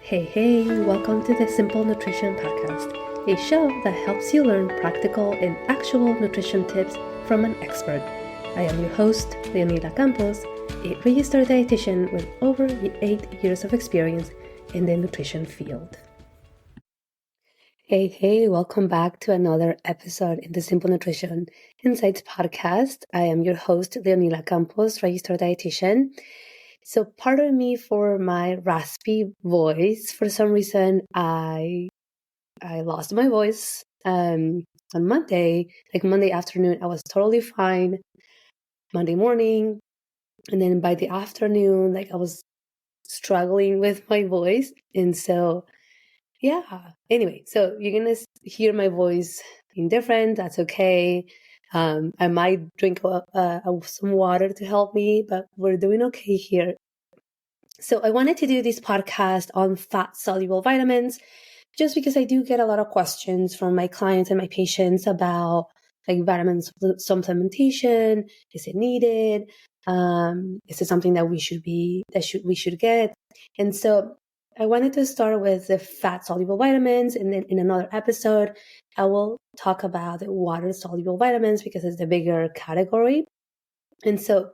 Hey, welcome to the Simple Nutrition Podcast, a show that helps you learn practical and actual nutrition tips from an expert. I am your host, Leonila Campos, a registered dietitian with over 8 years of experience in the nutrition field. Hey, welcome back to another episode in the Simple Nutrition Insights Podcast. I am your host, Leonila Campos, registered dietitian. So pardon me for my raspy voice. For some reason, I lost my voice on Monday. Like Monday afternoon, I was totally fine. Monday morning, and then by the afternoon, like I was struggling with my voice, and so yeah. Anyway, so you're gonna hear my voice being different. That's okay. I might drink some water to help me, but we're doing okay here. So I wanted to do this podcast on fat-soluble vitamins just because I do get a lot of questions from my clients and my patients about like vitamin supplementation. Is it needed? Is it something that we should get? And so I wanted to start with the fat-soluble vitamins, and then in another episode, I will talk about the water-soluble vitamins because it's the bigger category. And so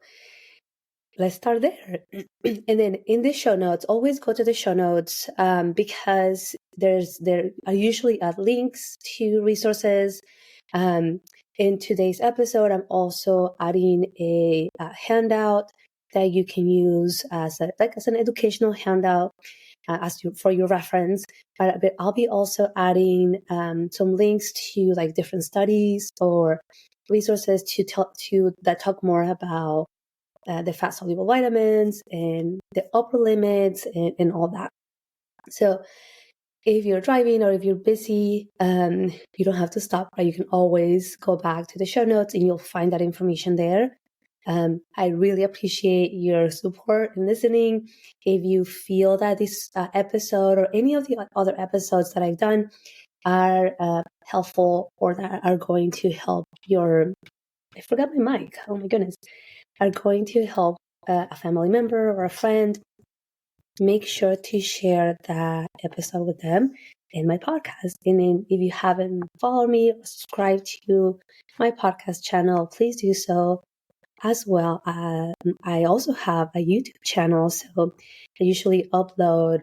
let's start there. And then in the show notes, always go to the show notes because there are usually links to resources. In today's episode, I'm also adding a handout that you can use as an educational handout for your reference. But I'll be also adding some links to like different studies or resources that talk more about the fat-soluble vitamins and the upper limits and all that. So if you're driving or if you're busy, you don't have to stop, right? You can always go back to the show notes and you'll find that information there. I really appreciate your support and listening. If you feel that this episode or any of the other episodes that I've done are helpful or that are going to help I forgot my mic. Oh my goodness. Are going to help a family member or a friend, make sure to share that episode with them in my podcast. And then if you haven't followed me or subscribed to my podcast channel, please do so as well. I also have a YouTube channel, so I usually upload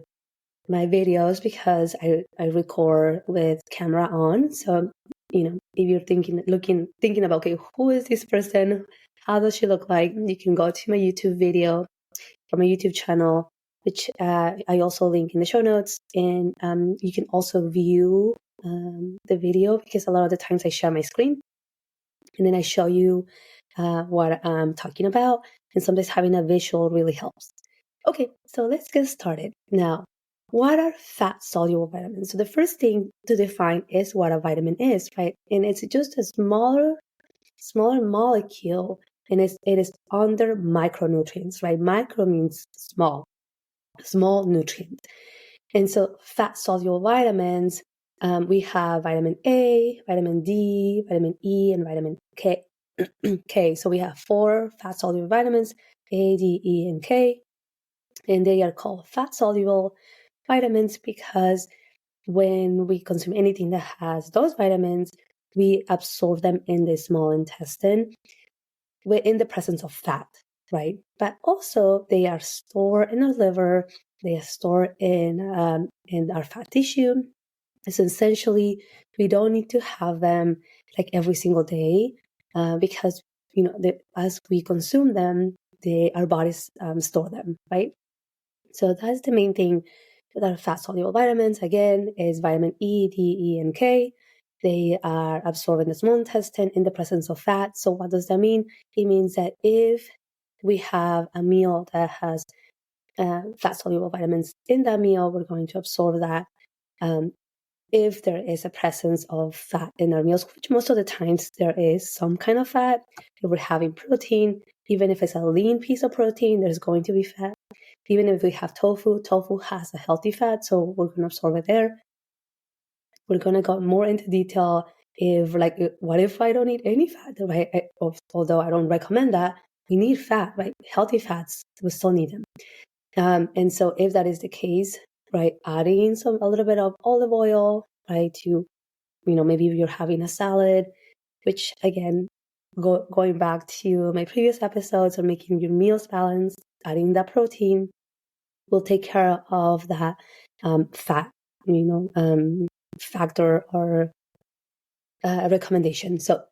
my videos because I record with camera on. So, if you're thinking about, okay, who is this person? How does she look like? You can go to my YouTube video or my YouTube channel, which I also link in the show notes. And you can also view the video because a lot of the times I share my screen and then I show you what I'm talking about. And sometimes having a visual really helps. Okay, so let's get started. Now, what are fat-soluble vitamins? So the first thing to define is what a vitamin is, right? And it's just a smaller molecule, and it is under micronutrients, right? Micro means small nutrient. And so fat-soluble vitamins, we have vitamin A, vitamin D, vitamin E, and vitamin K. K. So we have 4 fat-soluble vitamins, A, D, E, and K. And they are called fat-soluble vitamins because when we consume anything that has those vitamins, we absorb them in the small intestine in the presence of fat, right? But also they are stored in our liver, they are stored in our fat tissue. So essentially, we don't need to have them like every single day because as we consume them, our bodies store them, right? So that's the main thing with our fat-soluble vitamins. Again, is vitamin E, D, E, and K. They are absorbed in the small intestine in the presence of fat. So what does that mean? It means that if we have a meal that has fat-soluble vitamins in that meal, we're going to absorb that. If there is a presence of fat in our meals, which most of the times there is some kind of fat, if we're having protein, even if it's a lean piece of protein, there's going to be fat. Even if we have tofu has a healthy fat, so we're going to absorb it there. We're going to go more into detail what if I don't eat any fat, right? Although I don't recommend that, we need fat, right? Healthy fats, we still need them. And so if that is the case, right? Adding a little bit of olive oil, right? To, maybe if you're having a salad, which again, going back to my previous episodes on making your meals balanced, adding that protein will take care of that fat, factor or recommendation. So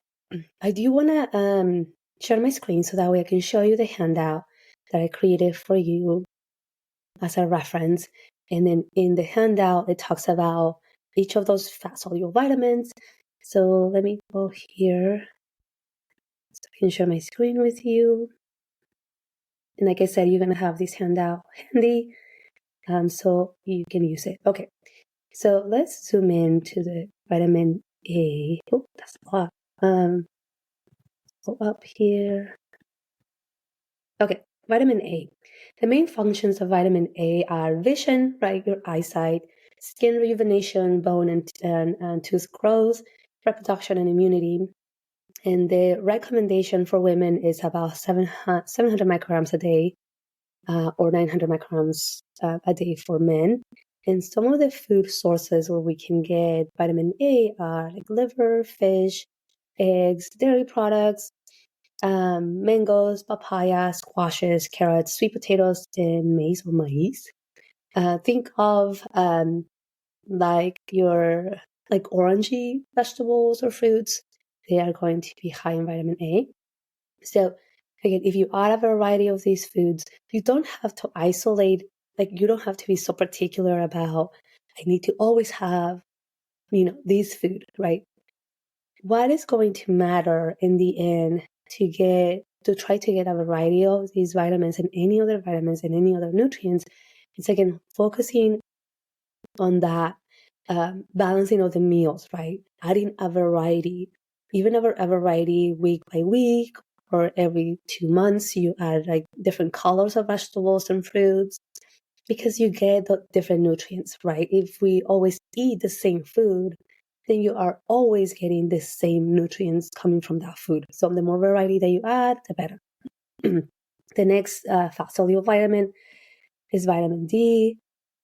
I do want to share my screen so that way I can show you the handout that I created for you as a reference. And then in the handout, it talks about each of those fat-soluble vitamins. So let me go here so I can share my screen with you. And like I said, you're going to have this handout handy so you can use it. Okay, so let's zoom in to the vitamin A. Oh, that's a lot. Go up here. Okay, vitamin A. The main functions of vitamin A are vision, right, your eyesight, skin rejuvenation, bone and tooth growth, reproduction and immunity. And the recommendation for women is about 700 micrograms a day or 900 micrograms a day for men. And some of the food sources where we can get vitamin A are like liver, fish, eggs, dairy products, mangoes, papaya, squashes, carrots, sweet potatoes, and maize or maize. Think of your orangey vegetables or fruits. They are going to be high in vitamin A. So again, if you add a variety of these foods, you don't have to isolate, you don't have to be so particular about, I need to always have, this food, right? What is going to matter in the end to try to get a variety of these vitamins and any other vitamins and any other nutrients, it's again focusing on that balancing of the meals, right? Adding a variety, even a variety week by week or every 2 months, you add different colors of vegetables and fruits because you get the different nutrients, right? If we always eat the same food, then you are always getting the same nutrients coming from that food. So the more variety that you add, the better. The next fat-soluble vitamin is vitamin D.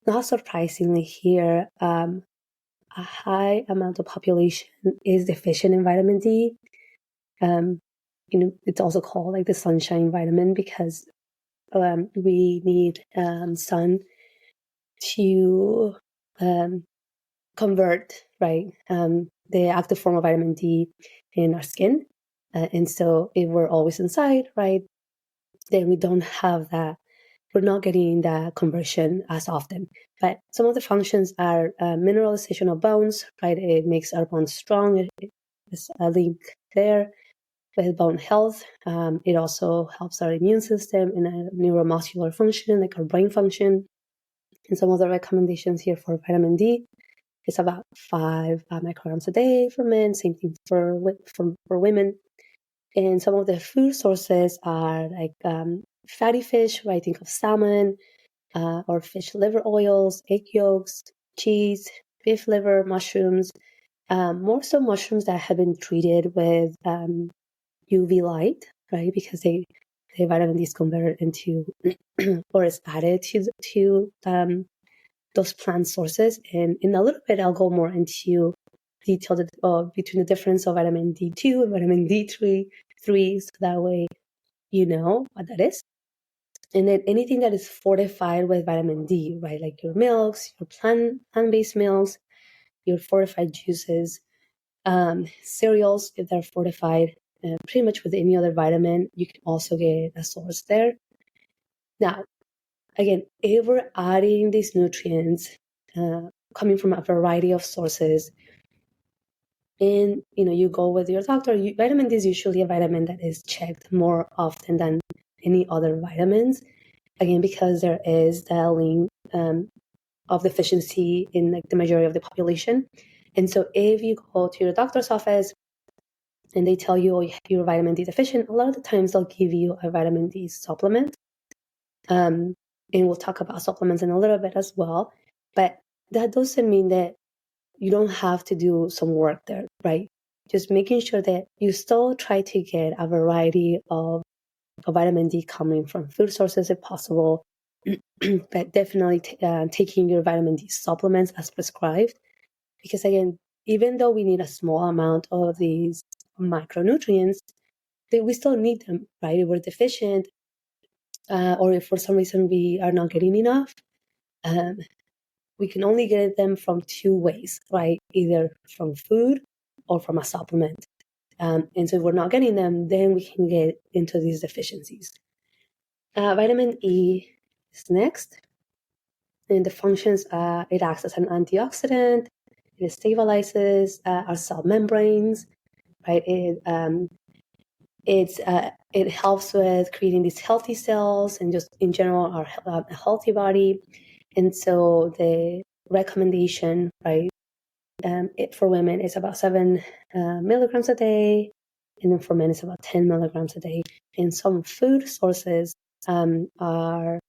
Not surprisingly here, a high amount of population is deficient in vitamin D. It's also called the sunshine vitamin because we need sun to convert, right, the active form of vitamin D in our skin. And so if we're always inside, right, then we don't have that. We're not getting that conversion as often. But some of the functions are mineralization of bones, right? It makes our bones strong. There's a link there with bone health. It also helps our immune system and a neuromuscular function, like our brain function. And some of the recommendations here for vitamin D is about 5 micrograms a day for men, same thing for women. And some of the food sources are fatty fish, right? Think of salmon, or fish liver oils, egg yolks, cheese, beef liver, mushrooms, more so mushrooms that have been treated with UV light, right? Because the vitamin D is converted into or is added to those plant sources. And in a little bit, I'll go more into detail between the difference of vitamin D2 and vitamin D3, so that way you know what that is. And then anything that is fortified with vitamin D, right? Like your milks, your plant-based milks, your fortified juices, cereals, if they're fortified, pretty much with any other vitamin, you can also get a source there. Now, again, if we're adding these nutrients coming from a variety of sources, and you go with your doctor, vitamin D is usually a vitamin that is checked more often than any other vitamins. Again, because there is the link of deficiency in the majority of the population. And so if you go to your doctor's office and they tell you you're vitamin D deficient, a lot of the times they'll give you a vitamin D supplement. And we'll talk about supplements in a little bit as well. But that doesn't mean that you don't have to do some work there, right? Just making sure that you still try to get a variety of vitamin D coming from food sources if possible. but definitely taking your vitamin D supplements as prescribed. Because again, even though we need a small amount of these micronutrients, we still need them, right? If we're deficient, or if for some reason we are not getting enough, we can only get them from two ways, right? Either from food or from a supplement. And so if we're not getting them, then we can get into these deficiencies. Vitamin E is next. And the functions, it acts as an antioxidant, it stabilizes our cell membranes, right? It helps with creating these healthy cells and just in general our a healthy body. And so the recommendation, right, for women is about 7 milligrams a day, and then for men it's about 10 milligrams a day. And some food sources are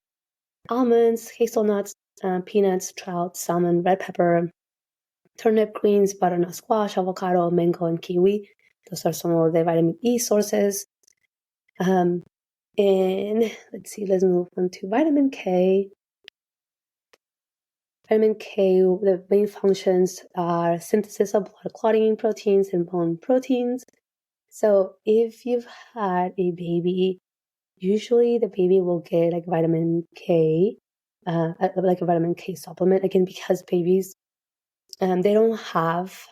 almonds, hazelnuts, peanuts, trout, salmon, red pepper, turnip greens, butternut squash, avocado, mango, and kiwi. Those are some of the vitamin E sources. And let's see, let's move on to vitamin K. Vitamin K, the main functions are synthesis of blood clotting proteins and bone proteins. So if you've had a baby, usually the baby will get like vitamin K, like a vitamin K supplement, again, because babies, they don't have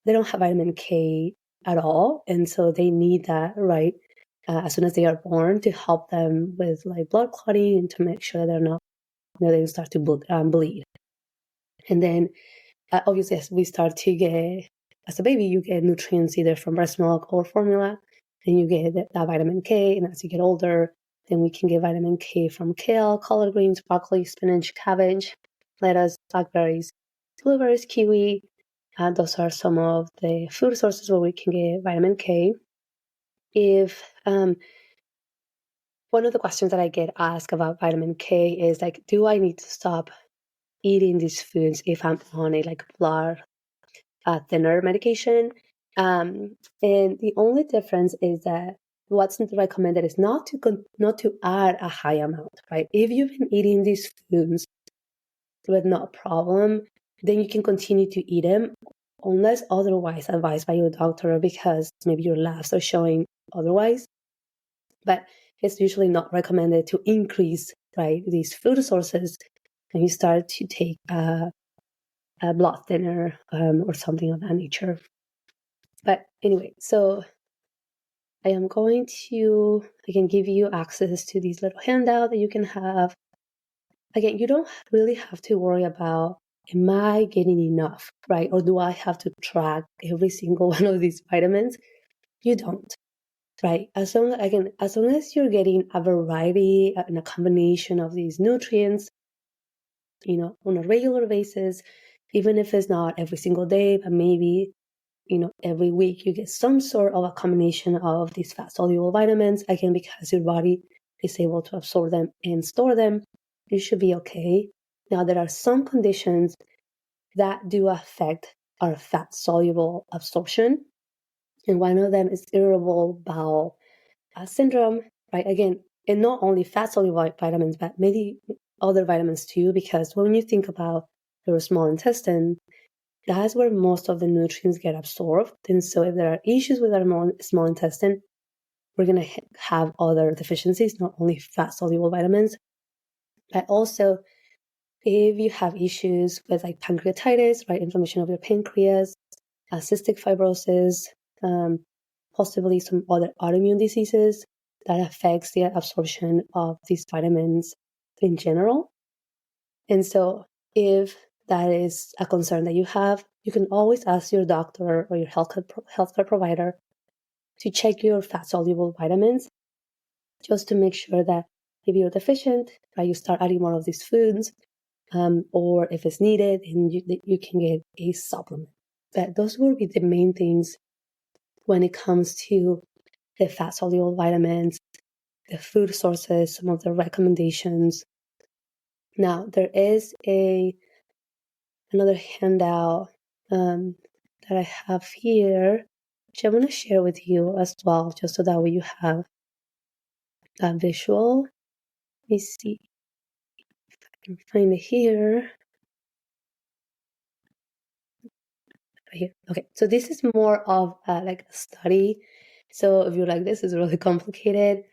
vitamin K at all. And so they need that, right, as soon as they are born to help them with like blood clotting and to make sure they're not, they start to bleed. And then obviously as we start to get, as a baby, you get nutrients either from breast milk or formula, and you get that vitamin K. And as you get older, then we can get vitamin K from kale, collard greens, broccoli, spinach, cabbage, lettuce, blackberries, blueberries, kiwi. Those are some of the food sources where we can get vitamin K. If one of the questions that I get asked about vitamin K is like, do I need to stop eating these foods if I'm on a like blood thinner medication? And the only difference is that what's recommended is not to add a high amount, right? If you've been eating these foods with no problem, then you can continue to eat them unless otherwise advised by your doctor, because maybe your labs are showing otherwise. But it's usually not recommended to increase, right, these food sources when you start to take a blood thinner or something of that nature. But anyway, so I am going to, again, give you access to these little handout that you can have. Again, you don't really have to worry about, am I getting enough, right? Or do I have to track every single one of these vitamins? You don't, right? As long as you're getting a variety and a combination of these nutrients, on a regular basis, even if it's not every single day, but maybe, every week you get some sort of a combination of these fat-soluble vitamins, again, because your body is able to absorb them and store them, you should be okay. Now, there are some conditions that do affect our fat-soluble absorption, and one of them is irritable bowel syndrome, right? Again, and not only fat-soluble vitamins, but many other vitamins too, because when you think about your small intestine, that's where most of the nutrients get absorbed. And so if there are issues with our small intestine, we're going to have other deficiencies, not only fat-soluble vitamins, but also if you have issues with like pancreatitis, right, inflammation of your pancreas, cystic fibrosis, possibly some other autoimmune diseases that affects the absorption of these vitamins in general. And so if that is a concern that you have, you can always ask your doctor or your healthcare provider to check your fat-soluble vitamins, just to make sure that if you're deficient, right, you start adding more of these foods, or if it's needed, then you can get a supplement. But those will be the main things when it comes to the fat-soluble vitamins, the food sources, some of the recommendations. Now, there is another handout that I have here, which I'm going to share with you as well, just so that way you have a visual. Let me see. can find it here. Right here. Okay, so this is more of like a study. So if you're like, this is really complicated,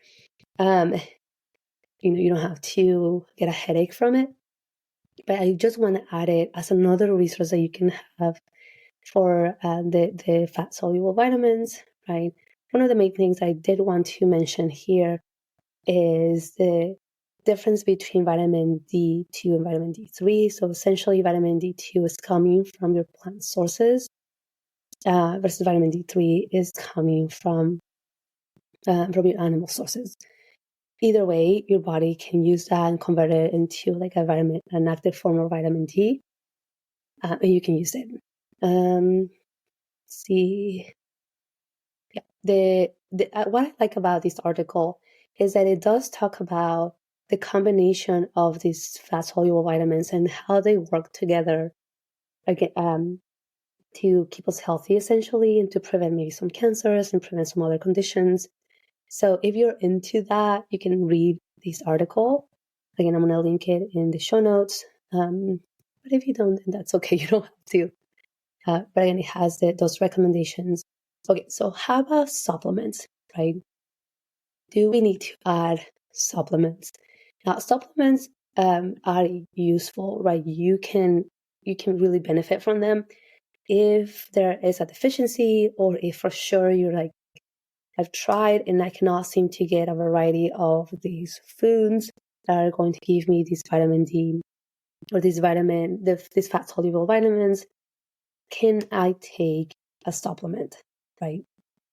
you don't have to get a headache from it. But I just want to add it as another resource that you can have for the fat-soluble vitamins, right? One of the main things I did want to mention here is the difference between vitamin D2 and vitamin D3. So essentially, vitamin D2 is coming from your plant sources versus vitamin D3 is coming from your animal sources. Either way, your body can use that and convert it into like an active form of vitamin D, and you can use it. Let's see. Yeah, what I like about this article is that it does talk about the combination of these fat-soluble vitamins and how they work together again, to keep us healthy, essentially, and to prevent maybe some cancers and prevent some other conditions. So if you're into that, you can read this article. Again, I'm going to link it in the show notes. But if you don't, then that's okay. You don't have to. But again, it has those recommendations. Okay, so how about supplements, right? Do we need to add supplements? Now, supplements are useful, right? You can really benefit from them if there is a deficiency, or if for sure you're like, I've tried and I cannot seem to get a variety of these foods that are going to give me this vitamin D or these fat-soluble vitamins. Can I take a supplement, right?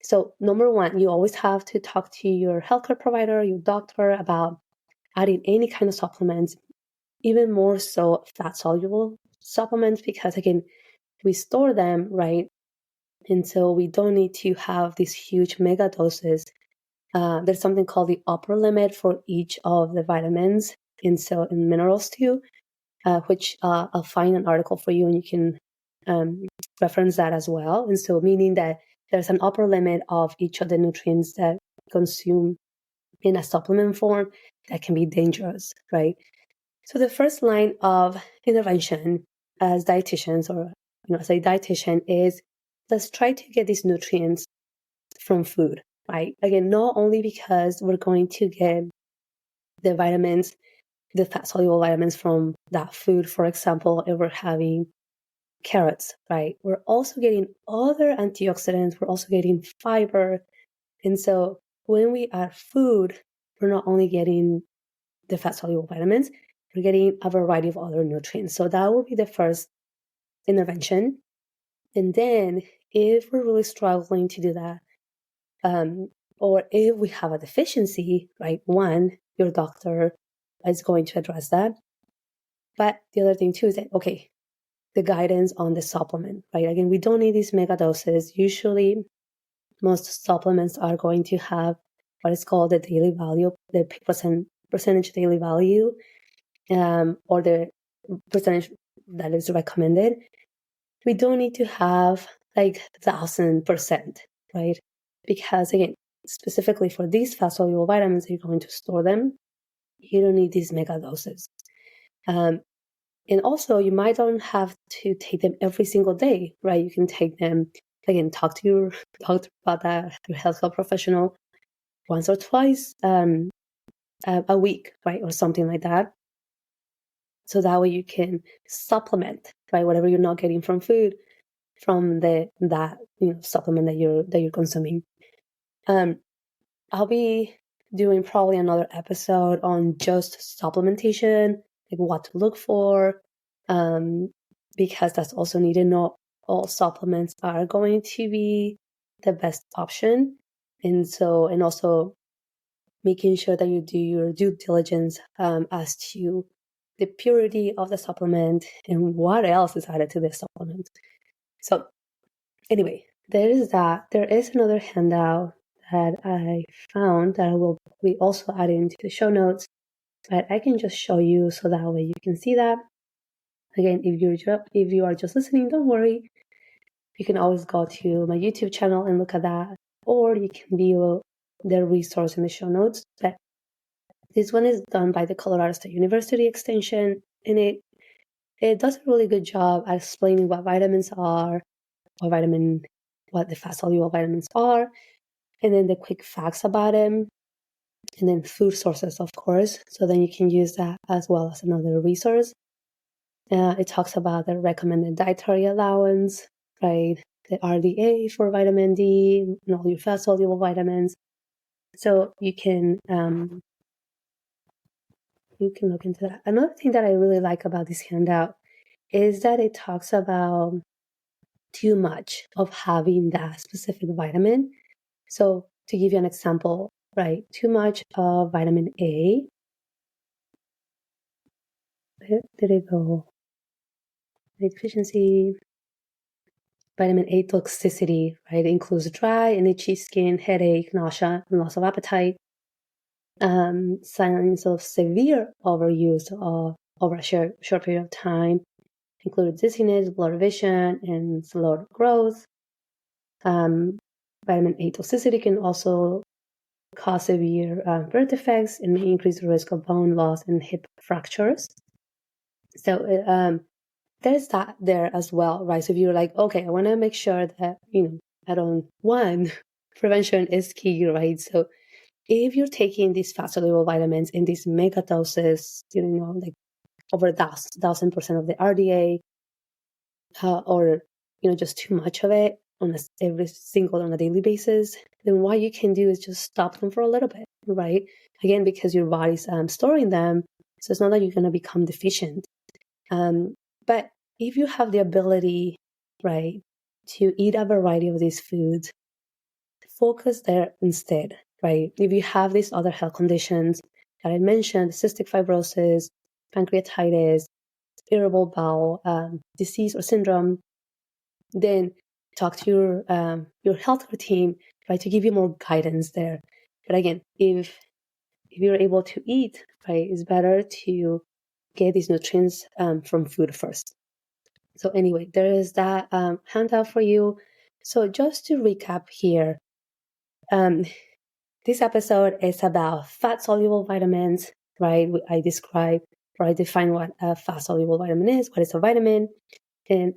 So number one, you always have to talk to your healthcare provider, your doctor, about adding any kind of supplements, even more so fat-soluble supplements, because again, we store them, right? And so we don't need to have these huge mega doses. There's something called the upper limit for each of the vitamins and minerals too, which I'll find an article for you and you can reference that as well. And so meaning that there's an upper limit of each of the nutrients that consume in a supplement form that can be dangerous, right? So the first line of intervention as dietitians, or as a dietitian, is let's try to get these nutrients from food, right? Again, not only because we're going to get the vitamins, the fat-soluble vitamins from that food. For example, if we're having carrots, right? We're also getting other antioxidants. We're also getting fiber. And so when we add food, we're not only getting the fat-soluble vitamins, we're getting a variety of other nutrients. So that would be the first intervention. And then if we're really struggling to do that, or if we have a deficiency, right? One, your doctor is going to address that. But the other thing too is that, okay, the guidance on the supplement, right? Again, we don't need these mega doses. Usually, most supplements are going to have what is called the daily value, the percentage daily value, or the percentage that is recommended. We don't need to have like 1,000%, right? Because again, specifically for these fat-soluble vitamins, you're going to store them. You don't need these mega doses. And also, you might don't have to take them every single day, right? You can take them, again, talk to your doctor about that, your healthcare professional, once or twice a week, right? Or something like that. So that way you can supplement, right? Whatever you're not getting from food, from that supplement that you're consuming. I'll be doing probably another episode on just supplementation, like what to look for, because that's also needed. Not all supplements are going to be the best option. And also making sure that you do your due diligence as to the purity of the supplement and what else is added to the supplement. So anyway, there is that. There is another handout that I found that I will be also adding into the show notes, but I can just show you so that way you can see that. Again, if you are just listening, don't worry. You can always go to my YouTube channel and look at that, or you can view the resource in the show notes. But this one is done by the Colorado State University Extension. and it does a really good job at explaining what vitamins are, what the fat-soluble vitamins are, and then the quick facts about them, and then food sources, of course. So then you can use that as well as another resource. It talks about the recommended dietary allowance, right? The RDA for vitamin D and all your fat-soluble vitamins. So you can look into that. Another thing that I really like about this handout is that it talks about too much of having that specific vitamin. So to give you an example, right? Too much of vitamin A. Where did it go? Deficiency. Vitamin A toxicity, right? It includes dry and itchy skin, headache, nausea, and loss of appetite. Signs of severe overuse over a short period of time include dizziness, blurred vision, and slowed growth. Vitamin A toxicity can also cause severe birth defects and may increase the risk of bone loss and hip fractures. So there's that there as well, right? So if you're like, okay, I want to make sure that, I don't want prevention is key, right? So if you're taking these fat-soluble vitamins in these mega doses, like over 1,000% of the RDA, or just too much of it on a daily basis, then what you can do is just stop them for a little bit, right? Again, because your body's storing them, so it's not that you're going to become deficient. But if you have the ability, right, to eat a variety of these foods, focus there instead, right? If you have these other health conditions that I mentioned, cystic fibrosis, pancreatitis, irritable bowel disease or syndrome, then talk to your healthcare team, right, to give you more guidance there. But again, if you're able to eat, right, it's better to get these nutrients from food first. So anyway, there is that handout for you. So just to recap here, this episode is about fat-soluble vitamins, right? I define what a fat-soluble vitamin is, what is a vitamin in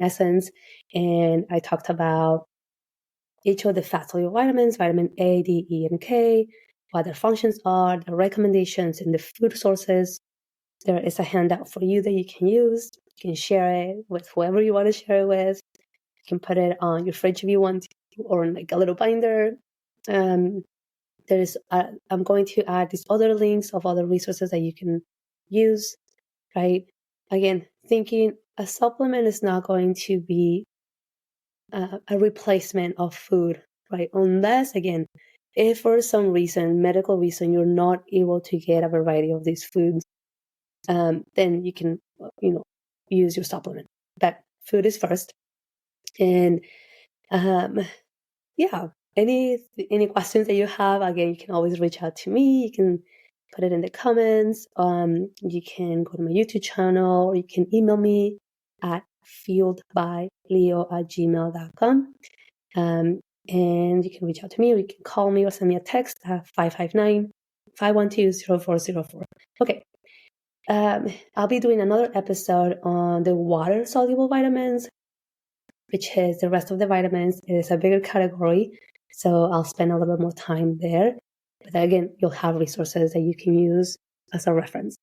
essence, and I talked about each of the fat-soluble vitamins, vitamin A, D, E, and K, what their functions are, the recommendations, and the food sources. There is a handout for you that you can use. You can share it with whoever you want to share it with. You can put it on your fridge if you want to, or in like a little binder. I'm going to add these other links of other resources that you can use, right? Again, thinking a supplement is not going to be a replacement of food, right? Unless, again, if for some reason, medical reason, you're not able to get a variety of these foods, then you can, use your supplement. But food is first. And yeah, any questions that you have, again, you can always reach out to me. You can put it in the comments. You can go to my YouTube channel, or you can email me at fueledbyleo@gmail.com. And you can reach out to me, or you can call me or send me a text at 559-512-0404. Okay. I'll be doing another episode on the water-soluble vitamins, which is the rest of the vitamins. It is a bigger category, so I'll spend a little bit more time there. But again, you'll have resources that you can use as a reference.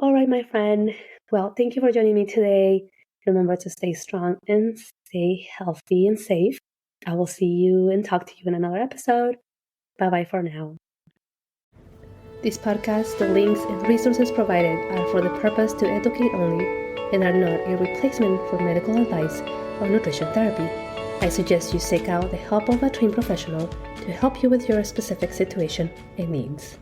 All right, my friend. Well, thank you for joining me today. Remember to stay strong and stay healthy and safe. I will see you and talk to you in another episode. Bye-bye for now. This podcast, the links and resources provided are for the purpose to educate only and are not a replacement for medical advice or nutrition therapy. I suggest you seek out the help of a trained professional to help you with your specific situation and needs.